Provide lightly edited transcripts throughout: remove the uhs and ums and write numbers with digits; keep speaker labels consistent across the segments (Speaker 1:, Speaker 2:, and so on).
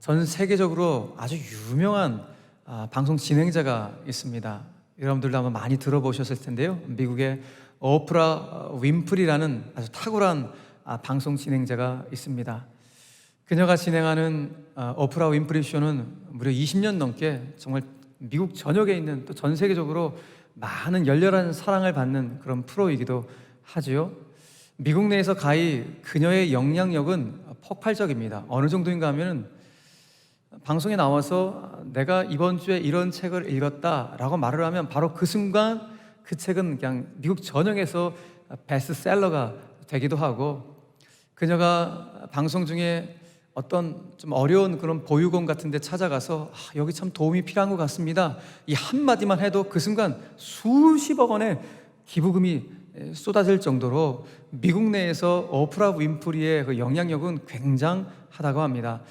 Speaker 1: 전 세계적으로 아주 유명한 방송 진행자가 있습니다. 여러분들도 아마 많이 들어보셨을 텐데요. 미국의 오프라 윈프리라는 아주 탁월한 방송 진행자가 있습니다. 그녀가 진행하는 오프라 윈프리 쇼는 무려 20년 넘게 정말 미국 전역에 있는 또 전 세계적으로 많은 열렬한 사랑을 받는 그런 프로이기도 하지요. 미국 내에서 가히 그녀의 영향력은 폭발적입니다. 어느 정도인가 하면은 방송에 나와서 내가 이번 주에 이런 책을 읽었다라고 말을 하면 바로 그 순간 그 책은 그냥 미국 전역에서 베스트셀러가 되기도 하고, 그녀가 방송 중에 어떤 좀 어려운 그런 보육원 같은 데 찾아가서 여기 참 도움이 필요한 것 같습니다, 이 한마디만 해도 그 순간 수십억 원의 기부금이 쏟아질 정도로 미국 내에서 오프라 윈프리의 그 영향력은 굉장하다고 합니다.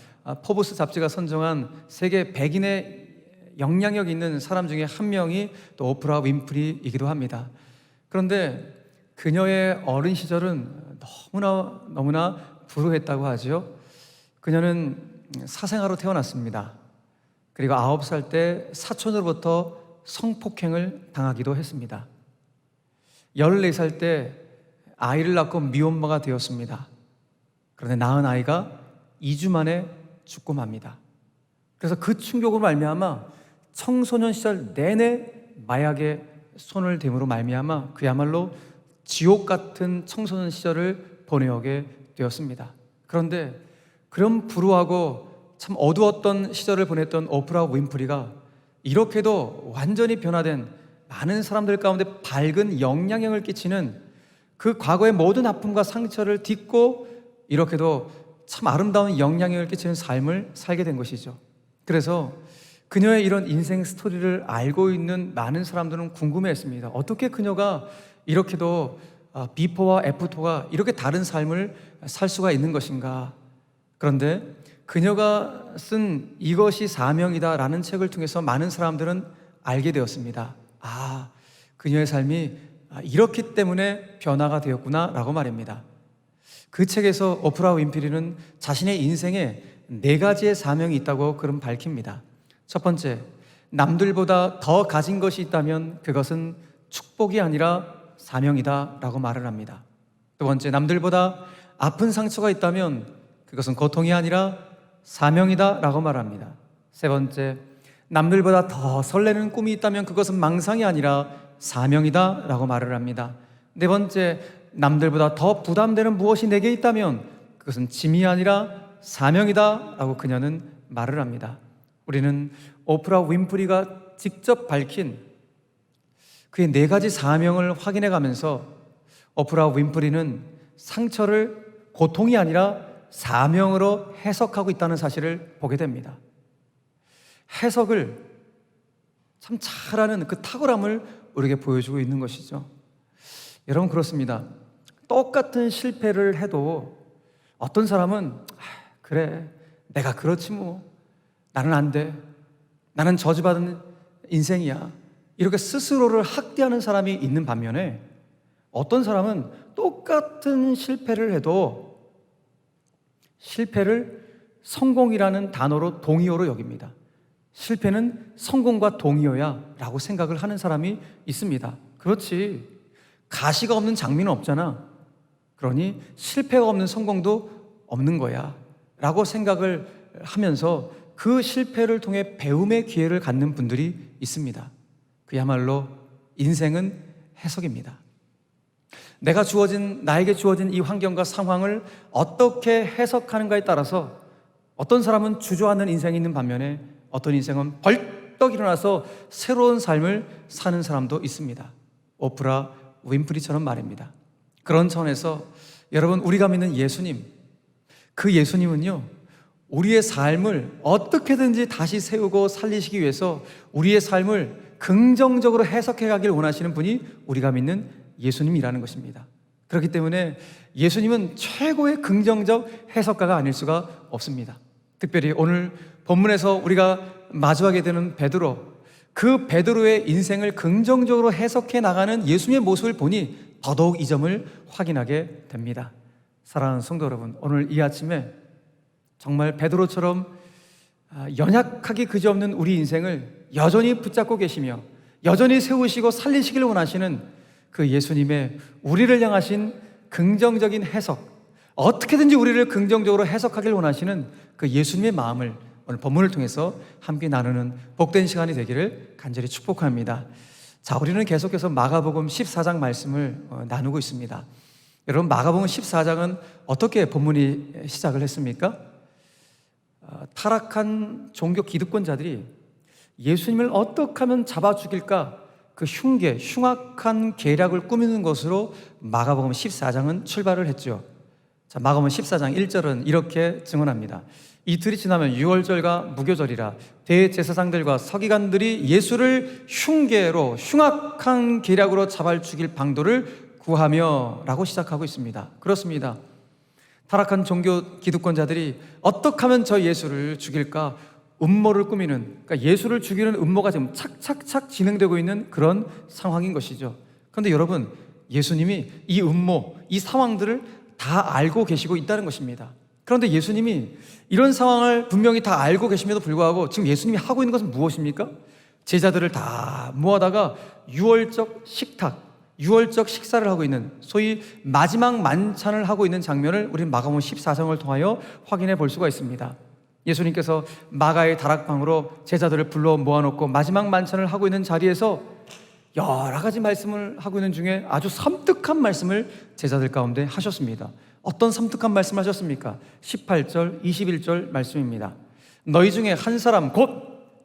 Speaker 1: 포브스 잡지가 선정한 세계 100인의 영향력 있는 사람 중에 한 명이 또 오프라 윈프리이기도 합니다. 그런데 그녀의 어린 시절은 너무나 불우했다고 하죠. 그녀는 사생아로 태어났습니다. 그리고 9살 때 사촌으로부터 성폭행을 당하기도 했습니다. 14살 때 아이를 낳고 미혼모가 되었습니다. 그런데 낳은 아이가 2주 만에 죽고 맙니다. 그래서 그 충격으로 말미암아 청소년 시절 내내 마약에 손을 댐으로 말미암아 그야말로 지옥 같은 청소년 시절을 보내오게 되었습니다. 그런데 그런 불우하고 참 어두웠던 시절을 보냈던 오프라 윈프리가 이렇게도 완전히 변화된 많은 사람들 가운데 밝은 영향력을 끼치는 그 과거의 모든 아픔과 상처를 딛고 이렇게도 참 아름다운 영향력을 끼치는 삶을 살게 된 것이죠. 그래서 그녀의 이런 인생 스토리를 알고 있는 많은 사람들은 궁금해했습니다. 어떻게 그녀가 이렇게도 비포와 애프터가 이렇게 다른 삶을 살 수가 있는 것인가. 그런데 그녀가 쓴 이것이 사명이다 라는 책을 통해서 많은 사람들은 알게 되었습니다. 그녀의 삶이 이렇기 때문에 변화가 되었구나 라고 말입니다. 그 책에서 오프라 윈프리는 자신의 인생에 4가지의 사명이 있다고 그럼 밝힙니다. 첫 번째, 남들보다 더 가진 것이 있다면 그것은 축복이 아니라 사명이다 라고 말을 합니다. 두 번째, 남들보다 아픈 상처가 있다면 그것은 고통이 아니라 사명이다 라고 말합니다. 세 번째, 남들보다 더 설레는 꿈이 있다면 그것은 망상이 아니라 사명이다 라고 말을 합니다. 네 번째, 남들보다 더 부담되는 무엇이 내게 있다면 그것은 짐이 아니라 사명이다 라고 그녀는 말을 합니다. 우리는 오프라 윈프리가 직접 밝힌 그의 4가지 사명을 확인해 가면서 오프라 윈프리는 상처를 고통이 아니라 사명으로 해석하고 있다는 사실을 보게 됩니다. 해석을 참 잘하는 그 탁월함을 우리에게 보여주고 있는 것이죠. 여러분, 그렇습니다. 똑같은 실패를 해도 어떤 사람은 그래, 내가 그렇지 뭐, 나는 안 돼, 나는 저주받은 인생이야, 이렇게 스스로를 학대하는 사람이 있는 반면에 어떤 사람은 똑같은 실패를 해도 실패를 성공이라는 단어로 동의어로 여깁니다. 실패는 성공과 동의어야 라고 생각을 하는 사람이 있습니다. 그렇지, 가시가 없는 장미는 없잖아, 그러니 실패가 없는 성공도 없는 거야 라고 생각을 하면서 그 실패를 통해 배움의 기회를 갖는 분들이 있습니다. 그야말로 인생은 해석입니다. 나에게 주어진 이 환경과 상황을 어떻게 해석하는가에 따라서 어떤 사람은 주저하는 인생이 있는 반면에 어떤 인생은 벌떡 일어나서 새로운 삶을 사는 사람도 있습니다. 오프라 윈프리처럼 말입니다. 그런 차원에서 여러분, 우리가 믿는 예수님, 그 예수님은요, 우리의 삶을 어떻게든지 다시 세우고 살리시기 위해서 우리의 삶을 긍정적으로 해석해 가길 원하시는 분이 우리가 믿는 예수님이라는 것입니다. 그렇기 때문에 예수님은 최고의 긍정적 해석가가 아닐 수가 없습니다. 특별히 오늘 본문에서 우리가 마주하게 되는 베드로, 그 베드로의 인생을 긍정적으로 해석해 나가는 예수님의 모습을 보니 더더욱 이 점을 확인하게 됩니다. 사랑하는 성도 여러분, 오늘 이 아침에 정말 베드로처럼 연약하기 그지없는 우리 인생을 여전히 붙잡고 계시며 여전히 세우시고 살리시길 원하시는 그 예수님의 우리를 향하신 긍정적인 해석, 어떻게든지 우리를 긍정적으로 해석하길 원하시는 그 예수님의 마음을 오늘 본문을 통해서 함께 나누는 복된 시간이 되기를 간절히 축복합니다. 자, 우리는 계속해서 마가복음 14장 말씀을 나누고 있습니다. 여러분, 마가복음 14장은 어떻게 본문이 시작을 했습니까? 타락한 종교 기득권자들이 예수님을 어떻게 하면 잡아 죽일까, 그 흉악한 계략을 꾸미는 것으로 마가복음 14장은 출발을 했죠. 자, 마가복음 14장 1절은 이렇게 증언합니다. 이틀이 지나면 유월절과 무교절이라 대제사장들과 서기관들이 예수를 흉악한 계략으로 잡아 죽일 방도를 구하며 라고 시작하고 있습니다. 그렇습니다. 타락한 종교 기득권자들이 어떻게 하면 저 예수를 죽일까 음모를 꾸미는, 그러니까 예수를 죽이는 음모가 지금 착착착 진행되고 있는 그런 상황인 것이죠. 그런데 여러분, 예수님이 이 음모, 이 상황들을 다 알고 계시고 있다는 것입니다. 그런데 예수님이 이런 상황을 분명히 다 알고 계심에도 불구하고 지금 예수님이 하고 있는 것은 무엇입니까? 제자들을 다 모아다가 유월적 식사를 하고 있는, 소위 마지막 만찬을 하고 있는 장면을 우리는 마가복음 14장을 통하여 확인해 볼 수가 있습니다. 예수님께서 마가의 다락방으로 제자들을 불러 모아놓고 마지막 만찬을 하고 있는 자리에서 여러 가지 말씀을 하고 있는 중에 아주 섬뜩한 말씀을 제자들 가운데 하셨습니다. 어떤 섬뜩한 말씀을 하셨습니까? 18절, 21절 말씀입니다. 너희 중에 한 사람 곧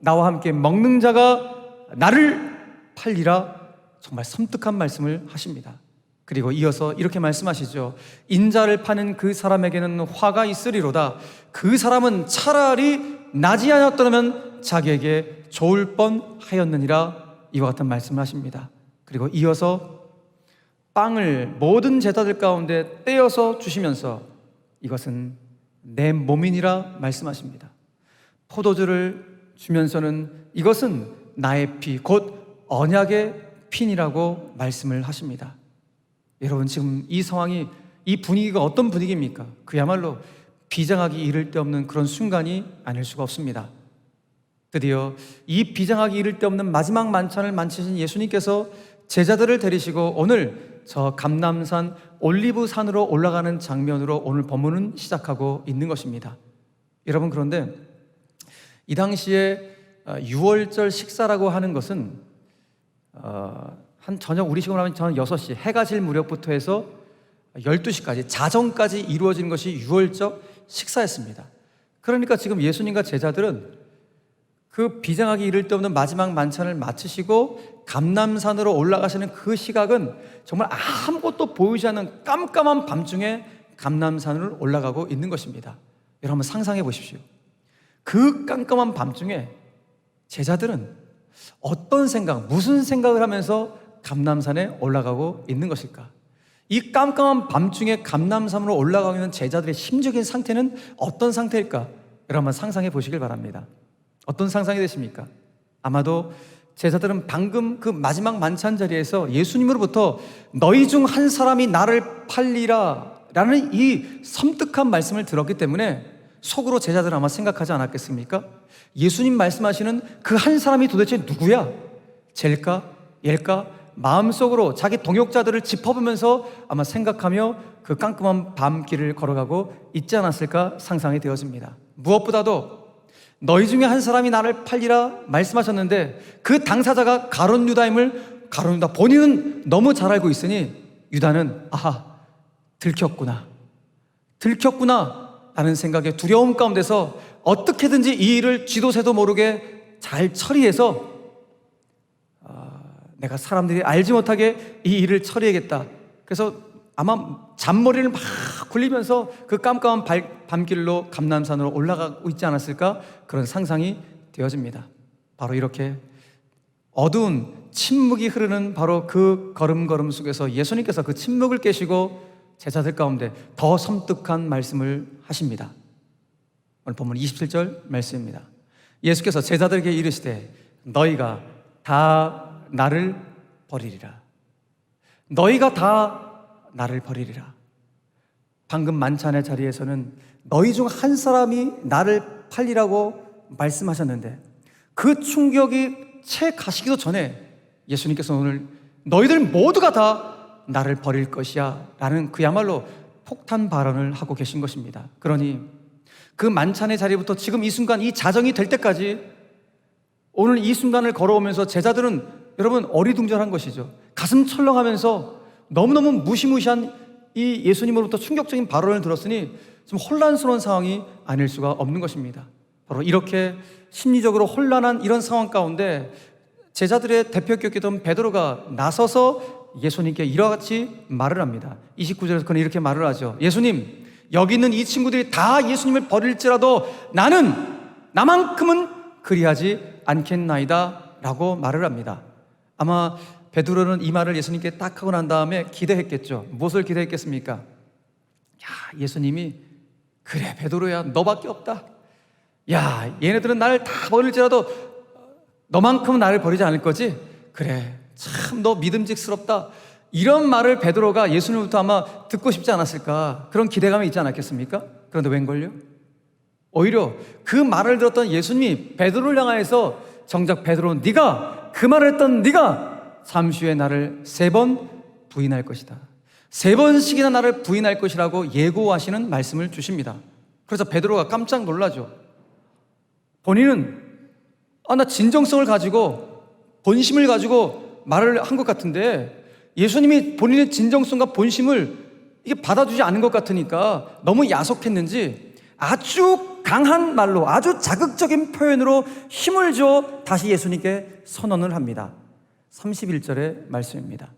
Speaker 1: 나와 함께 먹는 자가 나를 팔리라. 정말 섬뜩한 말씀을 하십니다. 그리고 이어서 이렇게 말씀하시죠. 인자를 파는 그 사람에게는 화가 있으리로다. 그 사람은 차라리 나지 않았더라면 자기에게 좋을 뻔하였느니라. 이와 같은 말씀을 하십니다. 그리고 이어서 빵을 모든 제자들 가운데 떼어서 주시면서 이것은 내 몸이니라 말씀하십니다. 포도주를 주면서는 이것은 나의 피, 곧 언약의 피니라고 말씀을 하십니다. 여러분, 지금 이 상황이, 이 분위기가 어떤 분위기입니까? 그야말로 비장하기 이를 데 없는 그런 순간이 아닐 수가 없습니다. 드디어 이 비장하기 이를 데 없는 마지막 만찬을 만드신 예수님께서 제자들을 데리시고 오늘 저 감람산 올리브산으로 올라가는 장면으로 오늘 본문은 시작하고 있는 것입니다. 여러분, 그런데 이 당시에 유월절 식사라고 하는 것은 한 저녁 우리 시간으로 하면 저는 6시 해가 질 무렵부터 해서 12시까지 자정까지 이루어진 것이 유월적 식사였습니다. 그러니까 지금 예수님과 제자들은 그 비장하기 이를 데 없는 마지막 만찬을 마치시고 감람산으로 올라가시는 그 시각은 정말 아무것도 보이지 않는 깜깜한 밤중에 감람산을 올라가고 있는 것입니다. 여러분, 한번 상상해 보십시오. 그 깜깜한 밤중에 제자들은 어떤 생각, 무슨 생각을 하면서 감람산에 올라가고 있는 것일까? 이 깜깜한 밤중에 감람산으로 올라가고 있는 제자들의 심적인 상태는 어떤 상태일까? 여러분, 한번 상상해 보시길 바랍니다. 어떤 상상이 되십니까? 아마도 제자들은 방금 그 마지막 만찬 자리에서 예수님으로부터 너희 중 한 사람이 나를 팔리라 라는 이 섬뜩한 말씀을 들었기 때문에 속으로 제자들은 아마 생각하지 않았겠습니까? 예수님 말씀하시는 그 한 사람이 도대체 누구야? 잴까? 얘일까? 마음속으로 자기 동역자들을 짚어보면서 아마 생각하며 그 깜깜한 밤길을 걸어가고 있지 않았을까 상상이 되어집니다. 무엇보다도 너희 중에 한 사람이 나를 팔리라 말씀하셨는데 그 당사자가 가룟 유다임을 가룟 유다 본인은 너무 잘 알고 있으니 유다는 아하, 들켰구나 라는 생각에 두려움 가운데서 어떻게든지 이 일을 쥐도 새도 모르게 잘 처리해서 내가 사람들이 알지 못하게 이 일을 처리해야겠다. 그래서 아마 잔머리를 막 굴리면서 그 깜깜한 밤길로 감람산으로 올라가고 있지 않았을까? 그런 상상이 되어집니다. 바로 이렇게 어두운 침묵이 흐르는 바로 그 걸음걸음 속에서 예수님께서 그 침묵을 깨시고 제자들 가운데 더 섬뜩한 말씀을 하십니다. 오늘 본문 27절 말씀입니다. 예수께서 제자들에게 이르시되 너희가 다 나를 버리리라. 너희가 다 나를 버리리라. 방금 만찬의 자리에서는 너희 중 한 사람이 나를 팔리라고 말씀하셨는데 그 충격이 채 가시기도 전에 예수님께서 오늘 너희들 모두가 다 나를 버릴 것이야 라는 그야말로 폭탄 발언을 하고 계신 것입니다. 그러니 그 만찬의 자리부터 지금 이 순간 이 자정이 될 때까지 오늘 이 순간을 걸어오면서 제자들은 여러분 어리둥절한 것이죠. 가슴 철렁하면서 너무너무 무시무시한 이 예수님으로부터 충격적인 발언을 들었으니 좀 혼란스러운 상황이 아닐 수가 없는 것입니다. 바로 이렇게 심리적으로 혼란한 이런 상황 가운데 제자들의 대표격이던 베드로가 나서서 예수님께 이와 같이 말을 합니다. 29절에서 그는 이렇게 말을 하죠. 예수님, 여기 있는 이 친구들이 다 예수님을 버릴지라도 나만큼은 그리하지 않겠나이다 라고 말을 합니다. 아마 베드로는 이 말을 예수님께 딱 하고 난 다음에 기대했겠죠. 무엇을 기대했겠습니까? 야, 예수님이 그래 베드로야 너밖에 없다. 야, 얘네들은 나를 다 버릴지라도 너만큼은 나를 버리지 않을 거지? 그래, 참 너 믿음직스럽다. 이런 말을 베드로가 예수님부터 아마 듣고 싶지 않았을까, 그런 기대감이 있지 않았겠습니까? 그런데 웬걸요? 오히려 그 말을 들었던 예수님이 베드로를 향하여서 정작 베드로, 네가 그 말을 했던 네가 잠시 후에 나를 3번 부인할 것이다, 3번씩이나 나를 부인할 것이라고 예고하시는 말씀을 주십니다. 그래서 베드로가 깜짝 놀라죠. 본인은 나 진정성을 가지고 본심을 가지고 말을 한 것 같은데 예수님이 본인의 진정성과 본심을 이게 받아주지 않은 것 같으니까 너무 야속했는지 아주 강한 말로, 아주 자극적인 표현으로 힘을 줘 다시 예수님께 선언을 합니다. 31절의 말씀입니다.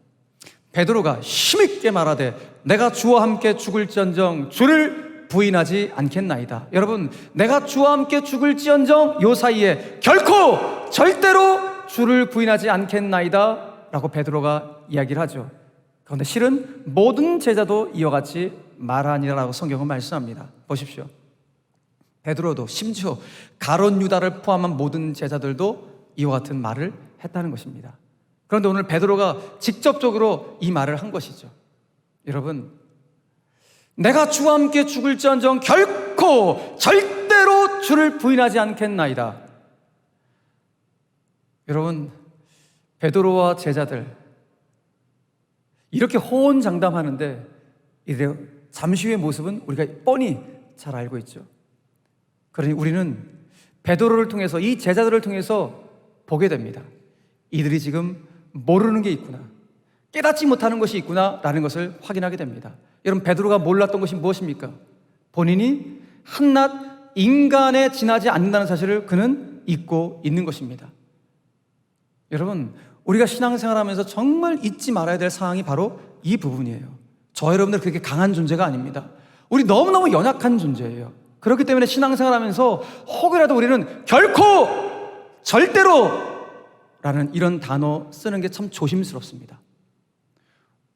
Speaker 1: 베드로가 힘있게 말하되 내가 주와 함께 죽을지언정 주를 부인하지 않겠나이다. 여러분, 내가 주와 함께 죽을지언정 요 사이에 결코 절대로 주를 부인하지 않겠나이다 라고 베드로가 이야기를 하죠. 그런데 실은 모든 제자도 이와 같이 말하니라라고 성경은 말씀합니다. 보십시오. 베드로도 심지어 가룟 유다를 포함한 모든 제자들도 이와 같은 말을 했다는 것입니다. 그런데 오늘 베드로가 직접적으로 이 말을 한 것이죠. 여러분, 내가 주와 함께 죽을지언정 결코 절대로 주를 부인하지 않겠나이다. 여러분, 베드로와 제자들 이렇게 호언장담하는데 이제 잠시 후의 모습은 우리가 뻔히 잘 알고 있죠. 그러니 우리는 베드로를 통해서, 이 제자들을 통해서 보게 됩니다. 이들이 지금 모르는 게 있구나, 깨닫지 못하는 것이 있구나 라는 것을 확인하게 됩니다. 여러분, 베드로가 몰랐던 것이 무엇입니까? 본인이 한낱 인간에 지나지 않는다는 사실을 그는 잊고 있는 것입니다. 여러분, 우리가 신앙생활하면서 정말 잊지 말아야 될 상황이 바로 이 부분이에요. 저 여러분들 그렇게 강한 존재가 아닙니다. 우리 너무너무 연약한 존재예요. 그렇기 때문에 신앙생활하면서 혹여라도 우리는 결코 절대로 라는 이런 단어 쓰는 게 참 조심스럽습니다.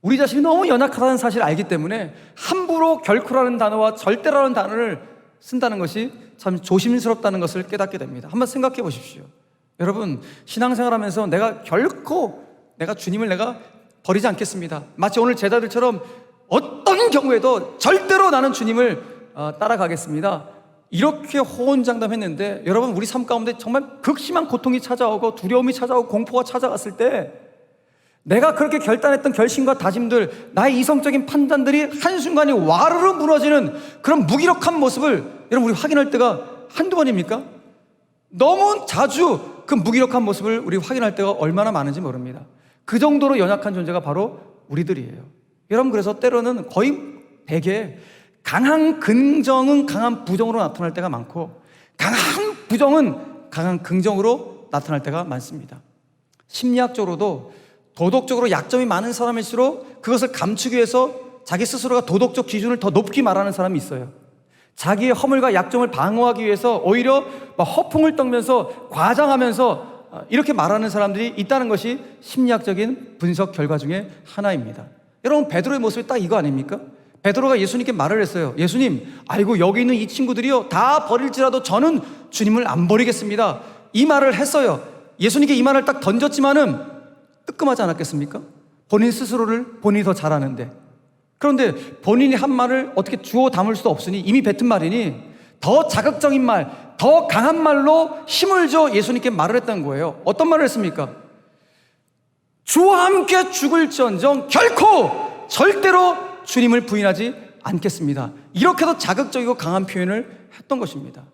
Speaker 1: 우리 자신이 너무 연약하다는 사실을 알기 때문에 함부로 결코라는 단어와 절대라는 단어를 쓴다는 것이 참 조심스럽다는 것을 깨닫게 됩니다. 한번 생각해 보십시오. 여러분, 신앙생활하면서 내가 결코 내가 주님을 내가 버리지 않겠습니다, 마치 오늘 제자들처럼 어떤 경우에도 절대로 나는 주님을 따라가겠습니다, 이렇게 호언장담했는데 여러분, 우리 삶 가운데 정말 극심한 고통이 찾아오고 두려움이 찾아오고 공포가 찾아왔을 때 내가 그렇게 결단했던 결심과 다짐들, 나의 이성적인 판단들이 한순간에 와르르 무너지는 그런 무기력한 모습을 여러분, 우리 확인할 때가 한두 번입니까? 너무 자주 그 무기력한 모습을 우리 확인할 때가 얼마나 많은지 모릅니다. 그 정도로 연약한 존재가 바로 우리들이에요. 여러분, 그래서 때로는 거의 대개 강한 긍정은 강한 부정으로 나타날 때가 많고 강한 부정은 강한 긍정으로 나타날 때가 많습니다. 심리학적으로도 도덕적으로 약점이 많은 사람일수록 그것을 감추기 위해서 자기 스스로가 도덕적 기준을 더 높게 말하는 사람이 있어요. 자기의 허물과 약점을 방어하기 위해서 오히려 허풍을 떨면서 과장하면서 이렇게 말하는 사람들이 있다는 것이 심리학적인 분석 결과 중에 하나입니다. 여러분, 베드로의 모습이 딱 이거 아닙니까? 베드로가 예수님께 말을 했어요. 예수님, 아이고 여기 있는 이 친구들이요 다 버릴지라도 저는 주님을 안 버리겠습니다, 이 말을 했어요. 예수님께 이 말을 딱 던졌지만은 뜨끔하지 않았겠습니까? 본인 스스로를 본인이 더 잘 아는데. 그런데 본인이 한 말을 어떻게 주워 담을 수도 없으니 이미 뱉은 말이니 더 자극적인 말, 더 강한 말로 힘을 줘 예수님께 말을 했던 거예요. 어떤 말을 했습니까? 주와 함께 죽을지언정 결코 절대로 주님을 부인하지 않겠습니다. 이렇게도 자극적이고 강한 표현을 했던 것입니다.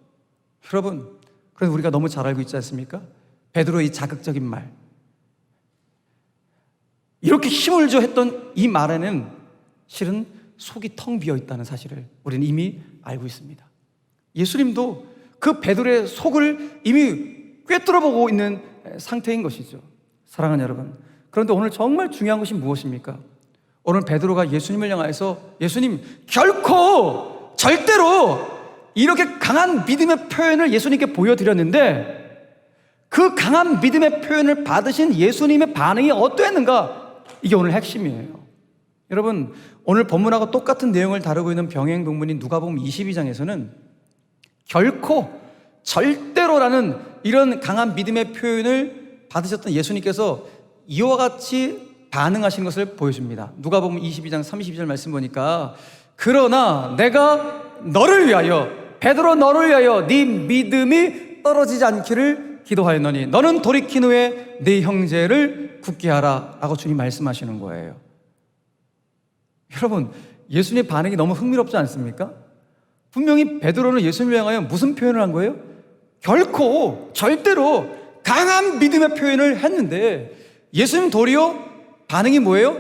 Speaker 1: 여러분, 그래서 우리가 너무 잘 알고 있지 않습니까? 베드로의 이 자극적인 말, 이렇게 힘을 줘 했던 이 말에는 실은 속이 텅 비어 있다는 사실을 우리는 이미 알고 있습니다. 예수님도 그 베드로의 속을 이미 꿰뚫어보고 있는 상태인 것이죠. 사랑하는 여러분, 그런데 오늘 정말 중요한 것이 무엇입니까? 오늘 베드로가 예수님을 향해서 예수님, 결코 절대로 이렇게 강한 믿음의 표현을 예수님께 보여드렸는데 그 강한 믿음의 표현을 받으신 예수님의 반응이 어떠했는가? 이게 오늘 핵심이에요. 여러분, 오늘 본문하고 똑같은 내용을 다루고 있는 병행동문인 누가복음 22장에서는 결코 절대로라는 이런 강한 믿음의 표현을 받으셨던 예수님께서 이와 같이 반응하신 것을 보여줍니다. 누가복음 22장 32절 말씀 보니까 그러나 내가 너를 위하여, 베드로 너를 위하여 네 믿음이 떨어지지 않기를 기도하였노니 너는 돌이킨 후에 네 형제를 굳게 하라 라고 주님 말씀하시는 거예요. 여러분, 예수님의 반응이 너무 흥미롭지 않습니까? 분명히 베드로는 예수님을 향하여 무슨 표현을 한 거예요? 결코 절대로 강한 믿음의 표현을 했는데 예수님 도리어 반응이 뭐예요?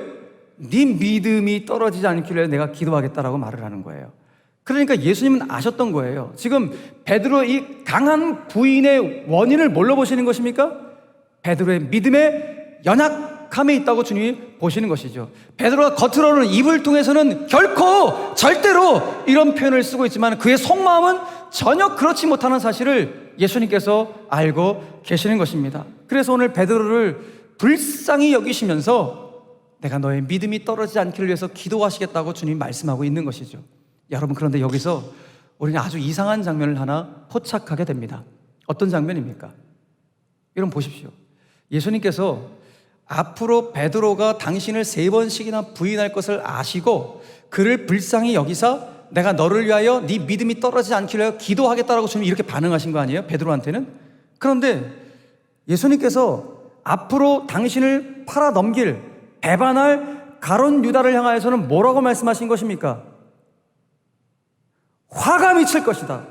Speaker 1: 네 믿음이 떨어지지 않기를 내가 기도하겠다라고 말을 하는 거예요. 그러니까 예수님은 아셨던 거예요. 지금 베드로의 이 강한 부인의 원인을 뭘로 보시는 것입니까? 베드로의 믿음의 연약함에 있다고 주님이 보시는 것이죠. 베드로가 겉으로는 입을 통해서는 결코 절대로 이런 표현을 쓰고 있지만 그의 속마음은 전혀 그렇지 못하는 사실을 예수님께서 알고 계시는 것입니다. 그래서 오늘 베드로를 불쌍히 여기시면서 내가 너의 믿음이 떨어지지 않기를 위해서 기도하시겠다고 주님 말씀하고 있는 것이죠. 여러분, 그런데 여기서 우리는 아주 이상한 장면을 하나 포착하게 됩니다. 어떤 장면입니까? 여러분 보십시오. 예수님께서 앞으로 베드로가 당신을 3번씩이나 부인할 것을 아시고 그를 불쌍히 여기사 내가 너를 위하여 네 믿음이 떨어지지 않기를 위하여 기도하겠다라고 주님 이렇게 반응하신 거 아니에요? 베드로한테는? 그런데 예수님께서 앞으로 당신을 팔아 넘길, 배반할 가룟 유다를 향하여서는 뭐라고 말씀하신 것입니까? 화가 미칠 것이다.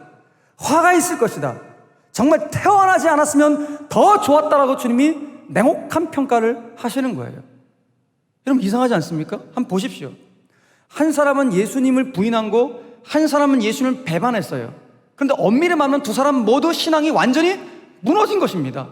Speaker 1: 화가 있을 것이다. 정말 태어나지 않았으면 더 좋았다라고 주님이 냉혹한 평가를 하시는 거예요. 여러분, 이상하지 않습니까? 한번 보십시오. 한 사람은 예수님을 부인한 거, 한 사람은 예수님을 배반했어요. 그런데 엄밀히 말하면 두 사람 모두 신앙이 완전히 무너진 것입니다.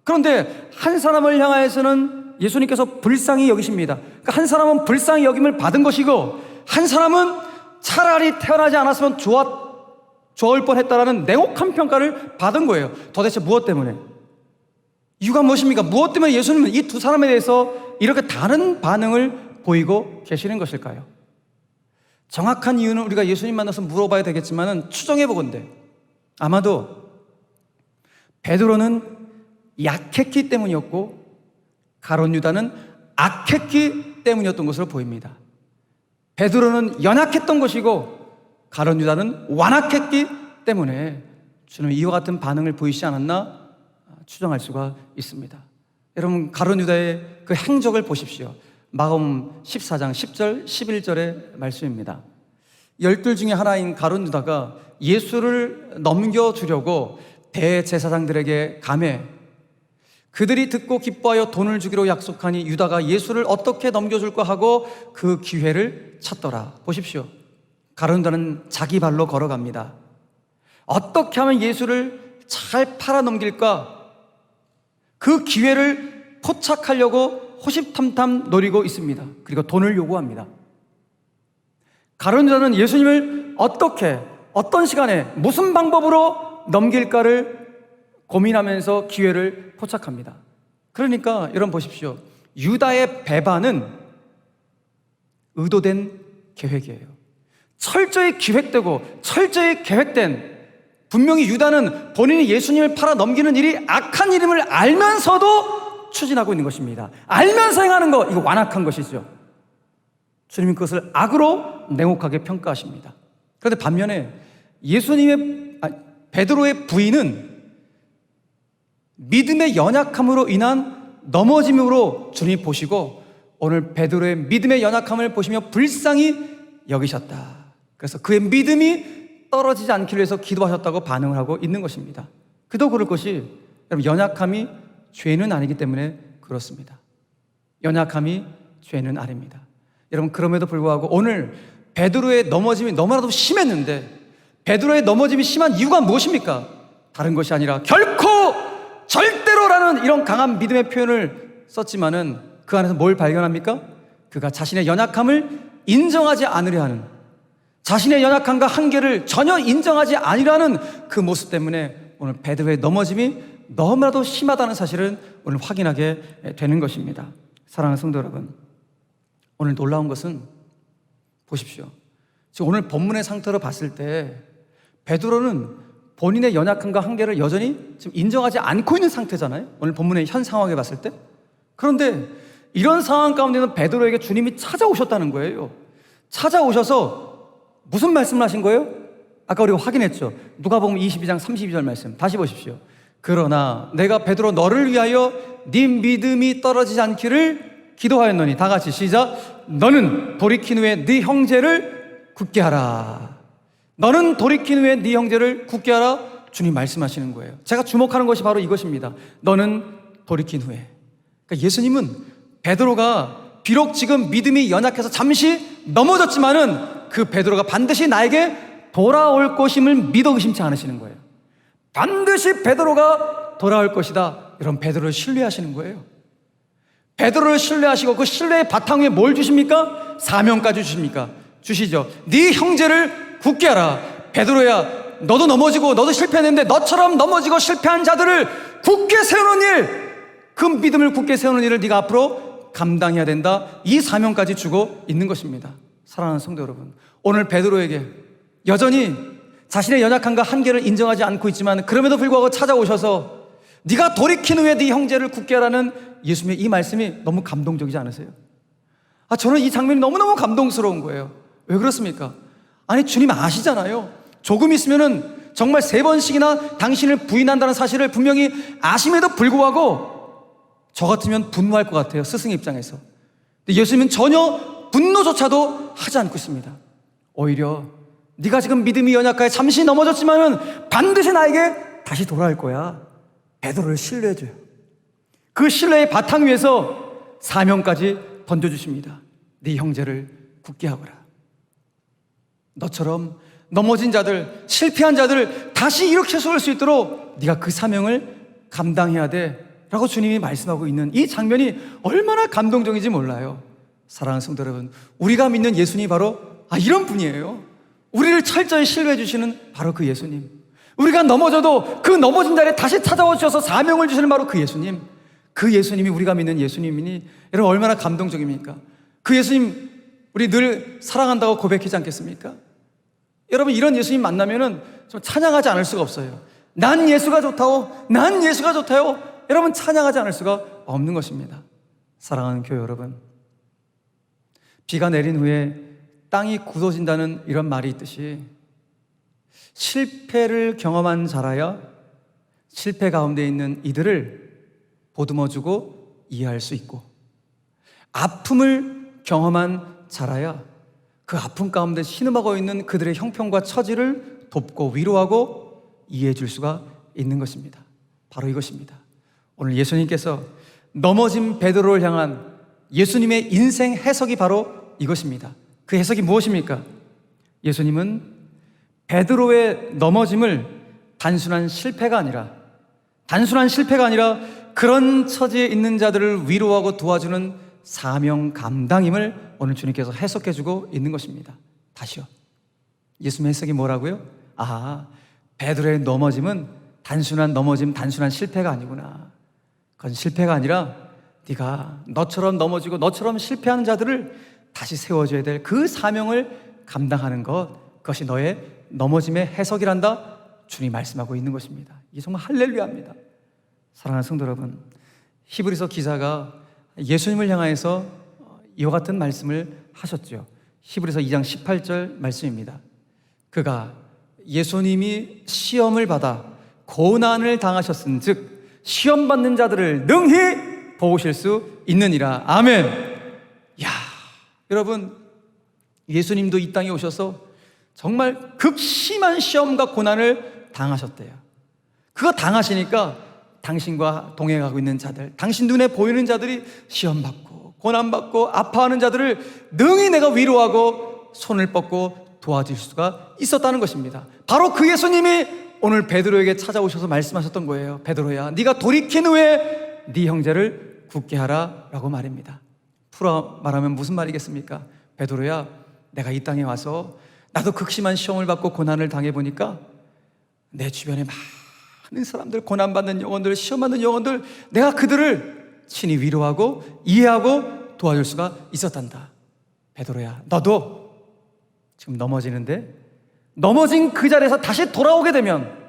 Speaker 1: 그런데 한 사람을 향하여서는 예수님께서 불쌍히 여기십니다. 그러니까 한 사람은 불쌍히 여김을 받은 것이고 한 사람은 차라리 태어나지 않았으면 좋을 뻔했다라는 냉혹한 평가를 받은 거예요. 도대체 무엇 때문에? 이유가 무엇입니까? 무엇 때문에 예수님은 이 두 사람에 대해서 이렇게 다른 반응을 보이고 계시는 것일까요? 정확한 이유는 우리가 예수님 만나서 물어봐야 되겠지만 추정해 보건대 아마도 베드로는 약했기 때문이었고 가룟 유다는 악했기 때문이었던 것으로 보입니다. 베드로는 연약했던 것이고 가룟 유다는 완악했기 때문에 주님은 이와 같은 반응을 보이지 않았나 추정할 수가 있습니다. 여러분, 가룟 유다의 그 행적을 보십시오. 마가복음 14장 10절 11절의 말씀입니다. 12 중에 하나인 가룟 유다가 예수를 넘겨주려고 대제사장들에게 감해 그들이 듣고 기뻐하여 돈을 주기로 약속하니 유다가 예수를 어떻게 넘겨줄까 하고 그 기회를 찾더라. 보십시오. 가룟 유다는 자기 발로 걸어갑니다. 어떻게 하면 예수를 잘 팔아넘길까? 그 기회를 포착하려고 호시탐탐 노리고 있습니다. 그리고 돈을 요구합니다. 가룟 유다는 예수님을 어떻게, 어떤 시간에, 무슨 방법으로 넘길까를 고민하면서 기회를 포착합니다. 그러니까 여러분 보십시오. 유다의 배반은 의도된 계획이에요. 철저히 기획되고 철저히 계획된, 분명히 유다는 본인이 예수님을 팔아 넘기는 일이 악한 일임을 알면서도 추진하고 있는 것입니다. 알면서 행하는 거, 이거 완악한 것이죠. 주님은 그것을 악으로 냉혹하게 평가하십니다. 그런데 반면에 베드로의 부인은 믿음의 연약함으로 인한 넘어짐으로 주님이 보시고 오늘 베드로의 믿음의 연약함을 보시며 불쌍히 여기셨다. 그래서 그의 믿음이 떨어지지 않기를 위해서 기도하셨다고 반응을 하고 있는 것입니다. 그도 그럴 것이 여러분, 연약함이 죄는 아니기 때문에 그렇습니다. 연약함이 죄는 아닙니다. 여러분, 그럼에도 불구하고 오늘 베드로의 넘어짐이 너무나도 심했는데, 베드로의 넘어짐이 심한 이유가 무엇입니까? 다른 것이 아니라 결코 절대로라는 이런 강한 믿음의 표현을 썼지만은 그 안에서 뭘 발견합니까? 그가 자신의 연약함을 인정하지 않으려 하는, 자신의 연약함과 한계를 전혀 인정하지 않으려 하는 그 모습 때문에 오늘 베드로의 넘어짐이 너무나도 심하다는 사실을 오늘 확인하게 되는 것입니다. 사랑하는 성도 여러분, 오늘 놀라운 것은 보십시오. 지금 오늘 본문의 상태로 봤을 때 베드로는 본인의 연약함과 한계를 여전히 지금 인정하지 않고 있는 상태잖아요. 오늘 본문의 현 상황에 봤을 때. 그런데 이런 상황 가운데는 베드로에게 주님이 찾아오셨다는 거예요. 찾아오셔서 무슨 말씀을 하신 거예요? 아까 우리가 확인했죠. 누가복음 22장 32절 말씀 다시 보십시오. 그러나 내가 베드로 너를 위하여 네 믿음이 떨어지지 않기를 기도하였노니, 다 같이 시작. 너는 돌이킨 후에 네 형제를 굳게 하라. 너는 돌이킨 후에 네 형제를 굳게 하라. 주님 말씀하시는 거예요. 제가 주목하는 것이 바로 이것입니다. 너는 돌이킨 후에. 그러니까 예수님은 베드로가 비록 지금 믿음이 연약해서 잠시 넘어졌지만은 그 베드로가 반드시 나에게 돌아올 것임을 믿어 의심치 않으시는 거예요. 반드시 베드로가 돌아올 것이다. 이런 베드로를 신뢰하시는 거예요. 베드로를 신뢰하시고 그 신뢰의 바탕 위에 뭘 주십니까? 사명까지 주십니까? 주시죠. 네 형제를 굳게 하라. 베드로야, 너도 넘어지고 너도 실패했는데 너처럼 넘어지고 실패한 자들을 굳게 세우는 일, 그 믿음을 굳게 세우는 일을 네가 앞으로 감당해야 된다. 이 사명까지 주고 있는 것입니다. 사랑하는 성도 여러분, 오늘 베드로에게 여전히 자신의 연약함과 한계를 인정하지 않고 있지만 그럼에도 불구하고 찾아오셔서 네가 돌이킨 후에 네 형제를 굳게 하라는 예수님의 이 말씀이 너무 감동적이지 않으세요? 저는 이 장면이 너무너무 감동스러운 거예요. 왜 그렇습니까? 아니, 주님 아시잖아요. 조금 있으면은 정말 3번씩이나 당신을 부인한다는 사실을 분명히 아심에도 불구하고 저 같으면 분노할 것 같아요, 스승 입장에서. 근데 예수님은 전혀 분노조차도 하지 않고 있습니다. 오히려 네가 지금 믿음이 연약하여 잠시 넘어졌지만은 반드시 나에게 다시 돌아올 거야. 베드로를 신뢰해줘요. 그 신뢰의 바탕 위에서 사명까지 던져주십니다. 네 형제를 굳게 하거라. 너처럼 넘어진 자들, 실패한 자들을 다시 일으켜 세울 수 있도록 네가 그 사명을 감당해야 돼 라고 주님이 말씀하고 있는 이 장면이 얼마나 감동적인지 몰라요. 사랑하는 성도 여러분, 우리가 믿는 예수님이 바로 이런 분이에요. 우리를 철저히 신뢰해 주시는 바로 그 예수님. 우리가 넘어져도 그 넘어진 자리에 다시 찾아와 주셔서 사명을 주시는 바로 그 예수님. 그 예수님이 우리가 믿는 예수님이니 여러분, 얼마나 감동적입니까? 그 예수님 우리 늘 사랑한다고 고백하지 않겠습니까? 여러분, 이런 예수님 만나면은 좀 찬양하지 않을 수가 없어요. 난 예수가 좋다오, 난 예수가 좋다요. 여러분, 찬양하지 않을 수가 없는 것입니다. 사랑하는 교회 여러분, 비가 내린 후에 땅이 굳어진다는 이런 말이 있듯이 실패를 경험한 자라야 실패 가운데 있는 이들을 보듬어주고 이해할 수 있고, 아픔을 경험한 자라야 그 아픔 가운데 신음하고 있는 그들의 형편과 처지를 돕고 위로하고 이해해 줄 수가 있는 것입니다. 바로 이것입니다. 오늘 예수님께서 넘어진 베드로를 향한 예수님의 인생 해석이 바로 이것입니다. 그 해석이 무엇입니까? 예수님은 베드로의 넘어짐을 단순한 실패가 아니라 그런 처지에 있는 자들을 위로하고 도와주는 사명 감당임을 오늘 주님께서 해석해주고 있는 것입니다. 다시요. 예수님의 해석이 뭐라고요? 베드로의 넘어짐은 단순한 넘어짐, 단순한 실패가 아니구나. 그건 실패가 아니라 네가 너처럼 넘어지고 너처럼 실패하는 자들을 다시 세워줘야 될 그 사명을 감당하는 것, 그것이 너의 넘어짐의 해석이란다. 주님이 말씀하고 있는 것입니다. 이게 정말 할렐루야입니다. 사랑하는 성도 여러분, 히브리서 기자가 예수님을 향하여서 이와 같은 말씀을 하셨죠. 히브리서 2장 18절 말씀입니다. 그가 예수님이 시험을 받아 고난을 당하셨은즉 시험 받는 자들을 능히 도우실 수 있느니라. 아멘. 야, 여러분, 예수님도 이 땅에 오셔서 정말 극심한 시험과 고난을 당하셨대요. 그거 당하시니까 당신과 동행하고 있는 자들, 당신 눈에 보이는 자들이 시험받고 고난받고 아파하는 자들을 능히 내가 위로하고 손을 뻗고 도와줄 수가 있었다는 것입니다. 바로 그 예수님이 오늘 베드로에게 찾아오셔서 말씀하셨던 거예요. 베드로야, 네가 돌이킨 후에 네 형제를 굳게 하라 라고 말입니다. 풀어 말하면 무슨 말이겠습니까? 베드로야, 내가 이 땅에 와서 나도 극심한 시험을 받고 고난을 당해보니까 내 주변에 많은 사람들, 고난받는 영혼들, 시험받는 영혼들, 내가 그들을 친히 위로하고 이해하고 도와줄 수가 있었단다. 베드로야, 너도 지금 넘어지는데 넘어진 그 자리에서 다시 돌아오게 되면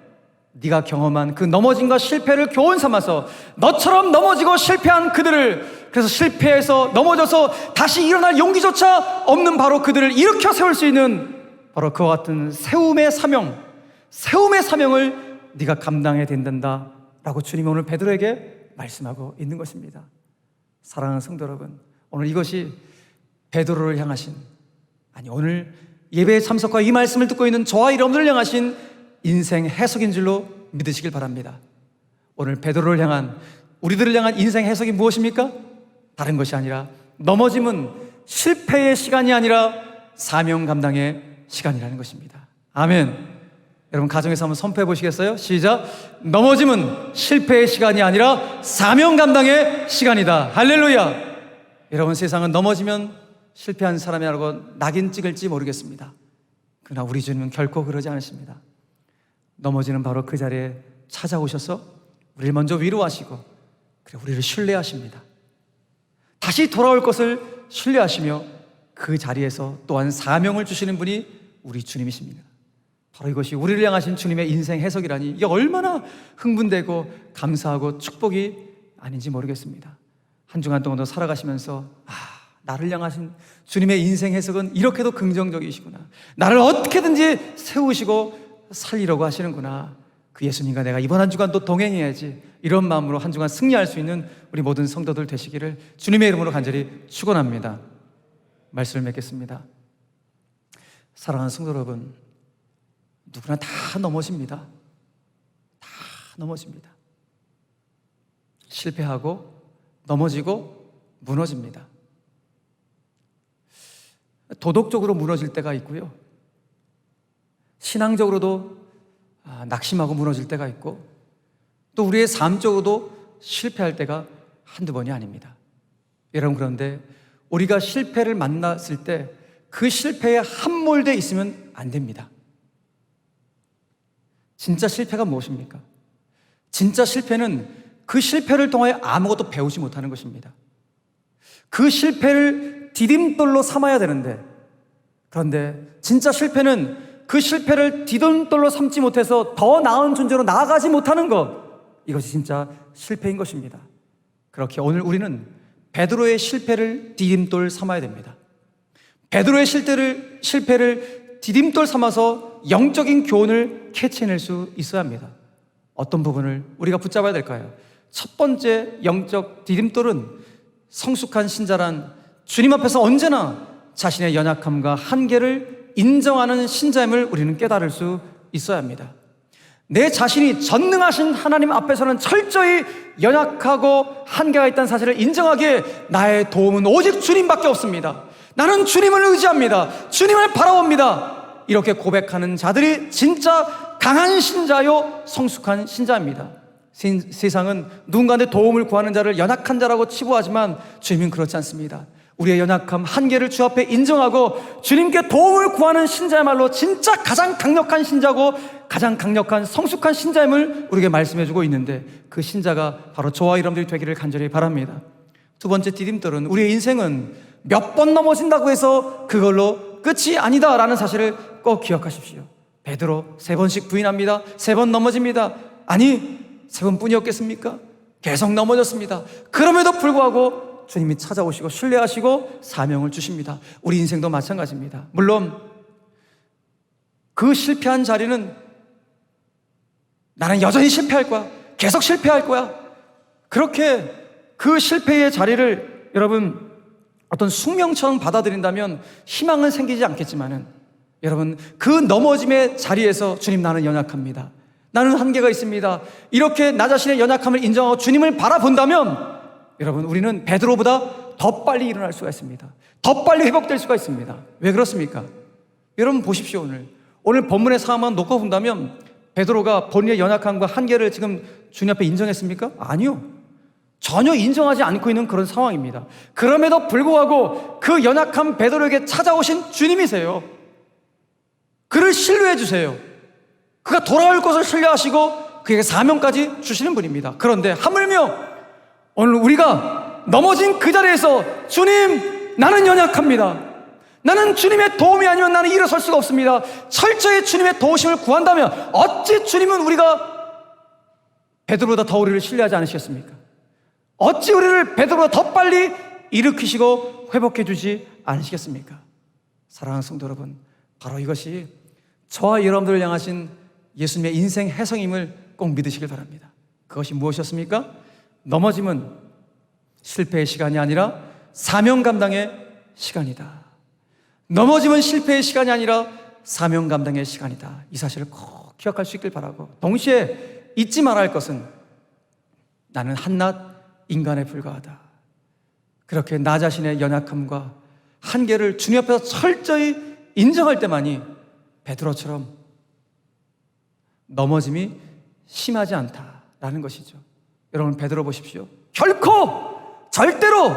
Speaker 1: 네가 경험한 그 넘어짐과 실패를 교훈 삼아서 너처럼 넘어지고 실패한 그들을, 그래서 실패해서 넘어져서 다시 일어날 용기조차 없는 바로 그들을 일으켜 세울 수 있는 바로 그와 같은 세움의 사명을 네가 감당해야 된단다 라고 주님이 오늘 베드로에게 말씀하고 있는 것입니다. 사랑하는 성도 여러분, 오늘 이것이 베드로를 향하신, 아니 오늘 예배에 참석과 이 말씀을 듣고 있는 저와 여러분들을 향하신 인생 해석인 줄로 믿으시길 바랍니다. 오늘 베드로를 향한, 우리들을 향한 인생 해석이 무엇입니까? 다른 것이 아니라 넘어짐은 실패의 시간이 아니라 사명 감당의 시간이라는 것입니다. 아멘. 여러분 가정에서 한번 선포해 보시겠어요? 시작. 넘어짐은 실패의 시간이 아니라 사명 감당의 시간이다. 할렐루야. 여러분, 세상은 넘어지면 실패한 사람이라고 낙인 찍을지 모르겠습니다. 그러나 우리 주님은 결코 그러지 않으십니다. 넘어지는 바로 그 자리에 찾아오셔서 우리를 먼저 위로하시고, 그래 우리를 신뢰하십니다. 다시 돌아올 것을 신뢰하시며 그 자리에서 또한 사명을 주시는 분이 우리 주님이십니다. 바로 이것이 우리를 향하신 주님의 인생 해석이라니, 이게 얼마나 흥분되고 감사하고 축복이 아닌지 모르겠습니다. 한 주간 동안도 살아가시면서 나를 향하신 주님의 인생 해석은 이렇게도 긍정적이시구나, 나를 어떻게든지 세우시고 살리려고 하시는구나, 그 예수님과 내가 이번 한 주간도 동행해야지, 이런 마음으로 한 주간 승리할 수 있는 우리 모든 성도들 되시기를 주님의 이름으로 간절히 축원합니다. 말씀을 맺겠습니다. 사랑하는 성도 여러분, 누구나 다 넘어집니다. 다 넘어집니다. 실패하고 넘어지고 무너집니다. 도덕적으로 무너질 때가 있고요, 신앙적으로도 낙심하고 무너질 때가 있고, 또 우리의 삶적으로도 실패할 때가 한두 번이 아닙니다. 여러분, 그런데 우리가 실패를 만났을 때 그 실패에 함몰되어 있으면 안 됩니다. 진짜 실패가 무엇입니까? 진짜 실패는 그 실패를 통하여 아무것도 배우지 못하는 것입니다. 그 실패를 디딤돌로 삼아야 되는데, 그런데 진짜 실패는 그 실패를 디딤돌로 삼지 못해서 더 나은 존재로 나아가지 못하는 것, 이것이 진짜 실패인 것입니다. 그렇게 오늘 우리는 베드로의 실패를 디딤돌 삼아야 됩니다. 베드로의 실패를 디딤돌 삼아서 영적인 교훈을 캐치해낼 수 있어야 합니다. 어떤 부분을 우리가 붙잡아야 될까요? 첫 번째 영적 디딤돌은 성숙한 신자란 주님 앞에서 언제나 자신의 연약함과 한계를 인정하는 신자임을 우리는 깨달을 수 있어야 합니다. 내 자신이 전능하신 하나님 앞에서는 철저히 연약하고 한계가 있다는 사실을 인정하기에 나의 도움은 오직 주님밖에 없습니다. 나는 주님을 의지합니다. 주님을 바라봅니다. 이렇게 고백하는 자들이 진짜 강한 신자요 성숙한 신자입니다. 세상은 누군가한테 도움을 구하는 자를 연약한 자라고 치부하지만 주님은 그렇지 않습니다. 우리의 연약함, 한계를 주 앞에 인정하고 주님께 도움을 구하는 신자야말로 진짜 가장 강력한 신자고 가장 강력한 성숙한 신자임을 우리에게 말씀해주고 있는데, 그 신자가 바로 저와 여러분들이 되기를 간절히 바랍니다. 두 번째 디딤돌은, 우리의 인생은 몇 번 넘어진다고 해서 그걸로 끝이 아니다라는 사실을 꼭 기억하십시오. 베드로 3번씩 부인합니다. 3번 넘어집니다. 아니 3번뿐이었겠습니까? 계속 넘어졌습니다. 그럼에도 불구하고 주님이 찾아오시고 신뢰하시고 사명을 주십니다. 우리 인생도 마찬가지입니다. 물론 그 실패한 자리는 나는 여전히 실패할 거야, 계속 실패할 거야, 그렇게 그 실패의 자리를 여러분 어떤 숙명처럼 받아들인다면 희망은 생기지 않겠지만은, 여러분 그 넘어짐의 자리에서 주님, 나는 연약합니다, 나는 한계가 있습니다, 이렇게 나 자신의 연약함을 인정하고 주님을 바라본다면, 여러분 우리는 베드로보다 더 빨리 일어날 수가 있습니다. 더 빨리 회복될 수가 있습니다. 왜 그렇습니까? 여러분 보십시오. 오늘 본문의 상황만 놓고 본다면 베드로가 본인의 연약함과 한계를 지금 주님 앞에 인정했습니까? 아니요, 전혀 인정하지 않고 있는 그런 상황입니다. 그럼에도 불구하고 그 연약한 베드로에게 찾아오신 주님이세요. 그를 신뢰해 주세요. 그가 돌아올 것을 신뢰하시고 그에게 사명까지 주시는 분입니다. 그런데 하물며 오늘 우리가 넘어진 그 자리에서 주님, 나는 연약합니다, 나는 주님의 도움이 아니면 나는 일어설 수가 없습니다, 철저히 주님의 도우심을 구한다면 어찌 주님은 우리가 베드로보다 더 우리를 신뢰하지 않으시겠습니까? 어찌 우리를 베드로보다 더 빨리 일으키시고 회복해 주지 않으시겠습니까? 사랑하는 성도 여러분, 바로 이것이 저와 여러분들을 향하신 예수님의 인생 해성임을 꼭 믿으시길 바랍니다. 그것이 무엇이었습니까? 넘어짐은 실패의 시간이 아니라 사명 감당의 시간이다. 넘어짐은 실패의 시간이 아니라 사명 감당의 시간이다. 이 사실을 꼭 기억할 수 있길 바라고, 동시에 잊지 말아야 할 것은 나는 한낱 인간에 불과하다. 그렇게 나 자신의 연약함과 한계를 주님 앞에서 철저히 인정할 때만이 베드로처럼 넘어짐이 심하지 않다라는 것이죠. 여러분 베드로 보십시오. 결코 절대로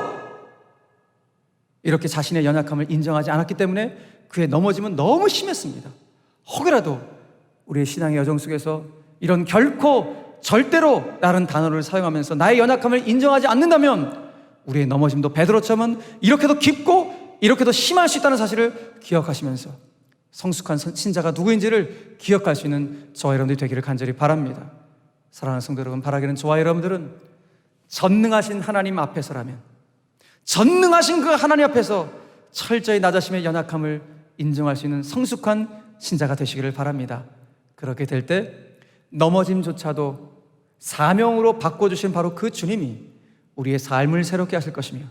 Speaker 1: 이렇게 자신의 연약함을 인정하지 않았기 때문에 그의 넘어짐은 너무 심했습니다. 혹여라도 우리의 신앙의 여정 속에서 이런 결코 절대로라는 단어를 사용하면서 나의 연약함을 인정하지 않는다면 우리의 넘어짐도 베드로처럼은 이렇게도 깊고 이렇게도 심할 수 있다는 사실을 기억하시면서 성숙한 신자가 누구인지를 기억할 수 있는 저와 여러분들이 되기를 간절히 바랍니다. 사랑하는 성도 여러분, 바라기는 저와 여러분들은 전능하신 하나님 앞에서라면, 전능하신 그 하나님 앞에서 철저히 나 자신의 연약함을 인정할 수 있는 성숙한 신자가 되시기를 바랍니다. 그렇게 될 때 넘어짐조차도 사명으로 바꿔주신 바로 그 주님이 우리의 삶을 새롭게 하실 것이며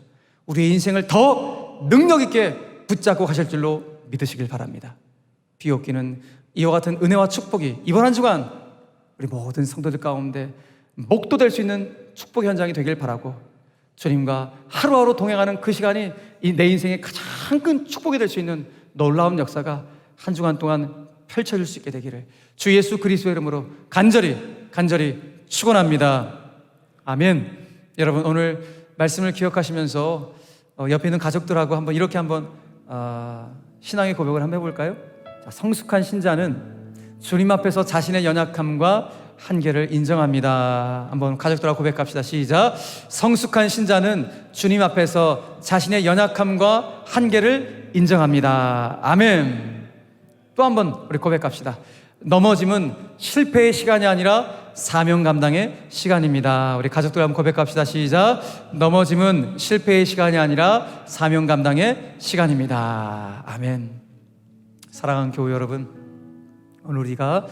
Speaker 1: 우리의 인생을 더 능력 있게 붙잡고 가실 줄로 믿으시길 바랍니다. 비옵기는 이와 같은 은혜와 축복이 이번 한 주간 우리 모든 성도들 가운데 목도될 수 있는 축복의 현장이 되길 바라고, 주님과 하루하루 동행하는 그 시간이 내 인생의 가장 큰 축복이 될 수 있는 놀라운 역사가 한 주간 동안 펼쳐질 수 있게 되기를 주 예수 그리스도의 이름으로 간절히 축원합니다. 아멘. 여러분 오늘 말씀을 기억하시면서 옆에 있는 가족들하고 한번 이렇게 신앙의 고백을 한번 해볼까요? 자, 성숙한 신자는 주님 앞에서 자신의 연약함과 한계를 인정합니다. 한번 가족들하고 고백합시다. 시작. 성숙한 신자는 주님 앞에서 자신의 연약함과 한계를 인정합니다. 아멘. 또 한번 우리 고백합시다. 넘어짐은 실패의 시간이 아니라 사명 감당의 시간입니다. 우리 가족들 한번 고백합시다. 시작. 넘어짐은 실패의 시간이 아니라 사명 감당의 시간입니다. 아멘. 사랑하는 교회 여러분, 오늘 우리가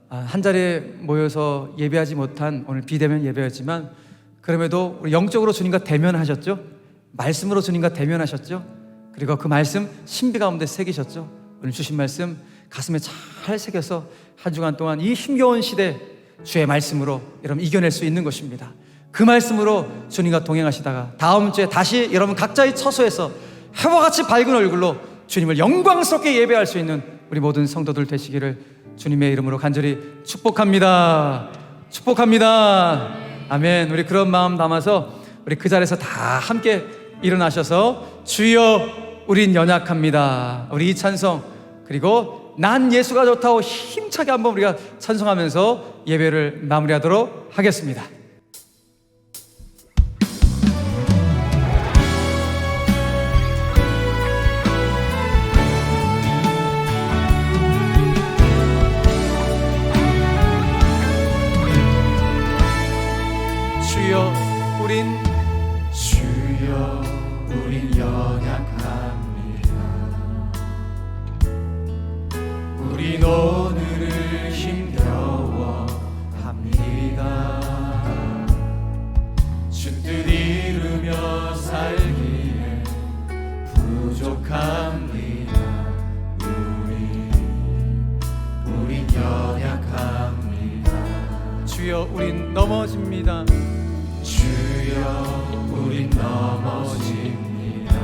Speaker 1: 한 자리에 모여서 예배하지 못한 오늘 비대면 예배였지만 그럼에도 우리 영적으로 주님과 대면하셨죠. 말씀으로 주님과 대면하셨죠. 그리고 그 말씀 신비 가운데 새기셨죠. 오늘 주신 말씀 가슴에 잘 새겨서 한 주간 동안 이 힘겨운 시대 주의 말씀으로 여러분 이겨낼 수 있는 것입니다. 그 말씀으로 주님과 동행하시다가 다음 주에 다시 여러분 각자의 처소에서 해와 같이 밝은 얼굴로 주님을 영광스럽게 예배할 수 있는 우리 모든 성도들 되시기를 주님의 이름으로 간절히 축복합니다. 축복합니다. 아멘. 우리 그런 마음 담아서 우리 그 자리에서 다 함께 일어나셔서 주여 우린 연약합니다. 우리 이 찬송 그리고 난 예수가 좋다고 힘차게 한번 우리가 찬송하면서 예배를 마무리하도록 하겠습니다.
Speaker 2: 주여 우린 연약합니다. 우리
Speaker 1: 우린 오늘을 힘겨워합니다. 주 뜻 이루며 살기에 부족합니다. 우린 연약합니다. 주여 우린 넘어집니다. 주여 우린 넘어집니다.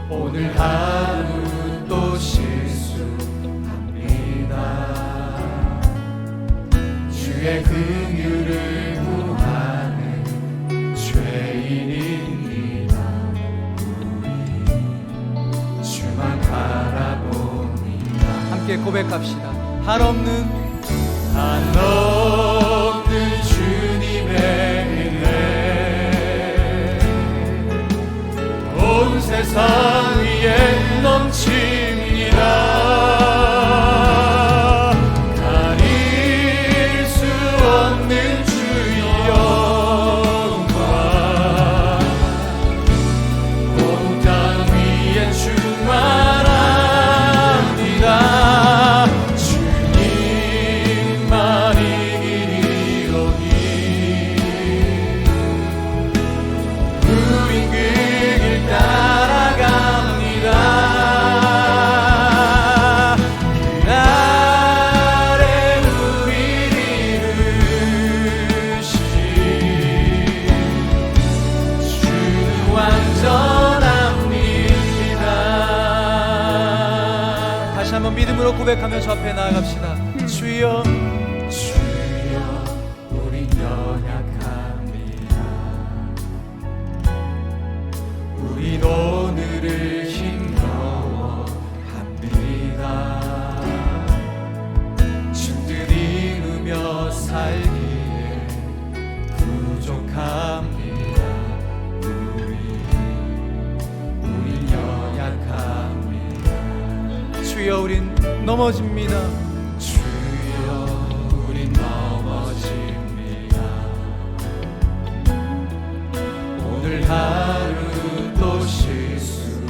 Speaker 1: 오늘 하루 또 실수합니다. 주의 긍휼을 구하는 죄인입니다. 우리 주만 바라봅니다. 함께 고백합시다. 한없는 주님의 은혜 온 세상 위에 넘칩니다. 가릴 수 없는 주의 영광 온 땅 위에 충만합니다. 주님만이 길이오니 우린 그 길 따라갑니다. 그날에 우리를 이루신 주는 완전합니다. 다시 한번 믿음으로 고백하며 저 앞에 나아갑시다. 주여 주여 우린 연약합니다. 우린 오늘을 힘겨워합니다. 주 뜻 이루며 살기에 부족합니다. 우린 연약합니다. 주여 우린 넘어집니다. 주여 우린 넘어집니다. 오늘 하루 또 실수합니다.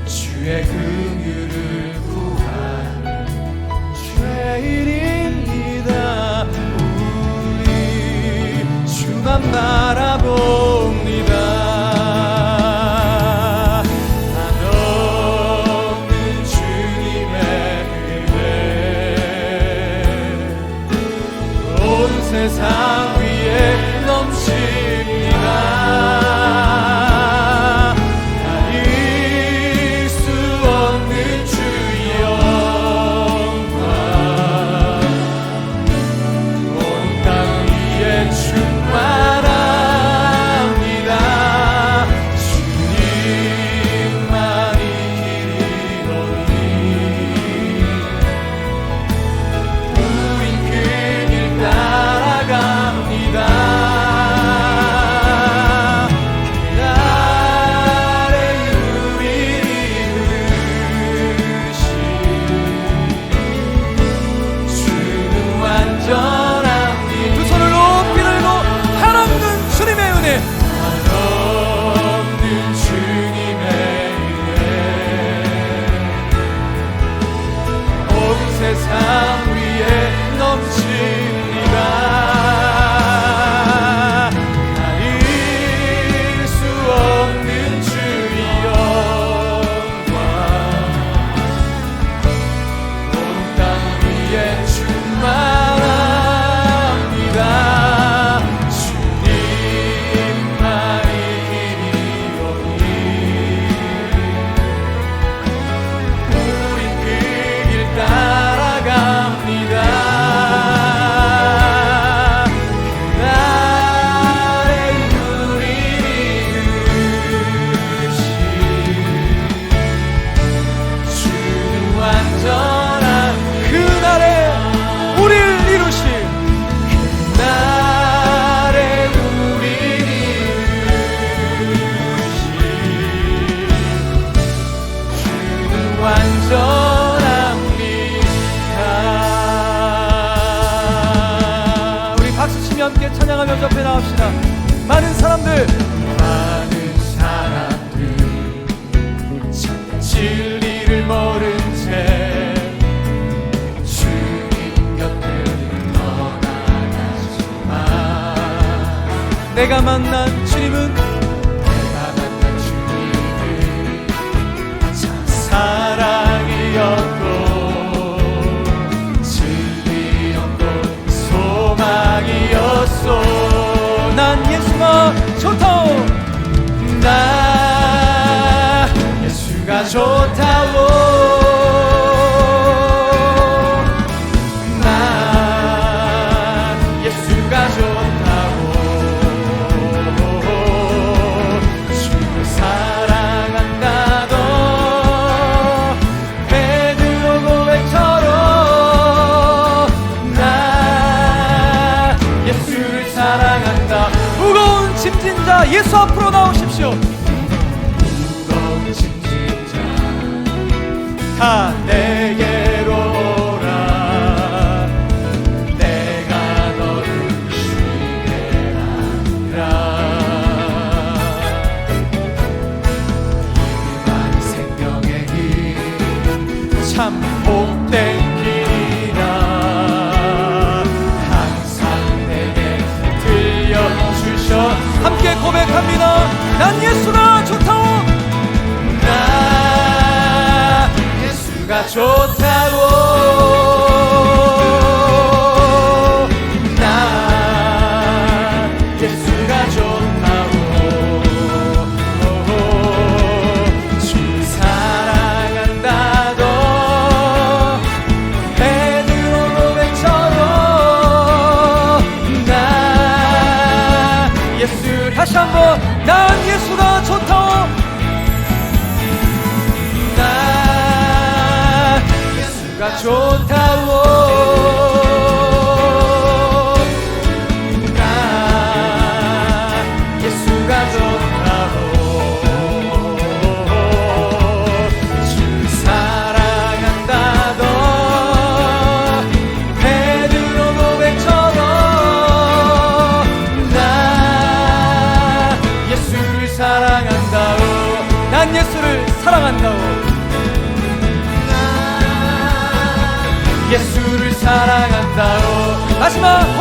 Speaker 1: 주의 긍휼을 구하는 죄인입니다. 우리 주만 바라봅니다. 세상 위에 넘칩니다. 가릴 수 없는 주의 영광 온 땅 위에 충만합니다. 주님만이 길이오니 우린 그 길 따라갑니다. 그날에 우리를 이루신 주는 완전합니다. 두 손을 높이 들고 한없는 주님의 은혜 한없는 주님의 은혜 온 세상 위에 넘칩니다. 가릴 수 없는 주의 영광 온 땅 위에 충만합니다. 주님만이 길이오니 우린 그 길 따라갑니다. 완전합니다. 우리 박수 치며 함께 찬양하며 옆에 나옵시다. 많은 사람들 내가 만난 주님은
Speaker 2: 참 사랑이었고 진리였고 소망이었소.
Speaker 1: 난 예수가 좋다오.
Speaker 2: 나 예수가 좋다오. 나 예수가 좋다고. 주를 사랑한다던 베드로 고백처럼 나 예수를 사랑한다.
Speaker 1: 무거운 짐진 자 예수 앞으로 나오십시오.
Speaker 2: 무거운 짐진 자 다 내게로 오라. 내가 너를 쉬게 하리라. 이름한 생명의 길 참 복된 길이라. 항상 내게 들려주셔.
Speaker 1: 함께 고백합니다. 난 예수가 좋다오.
Speaker 2: 나 예수가 좋다고. 나 예수가 좋다고. 주를 사랑한다던 베드로 고백처럼 나 예수.
Speaker 1: 다시 한번 난 예수가 좋다오.
Speaker 2: 나 예수가 좋다고. 나 예수가 좋다고. 주를 사랑한다던 베드로 고백처럼 나 예수를 사랑한다오.
Speaker 1: 난 예수를 사랑한다오.
Speaker 2: 예수를 사랑한다오.
Speaker 1: 마지막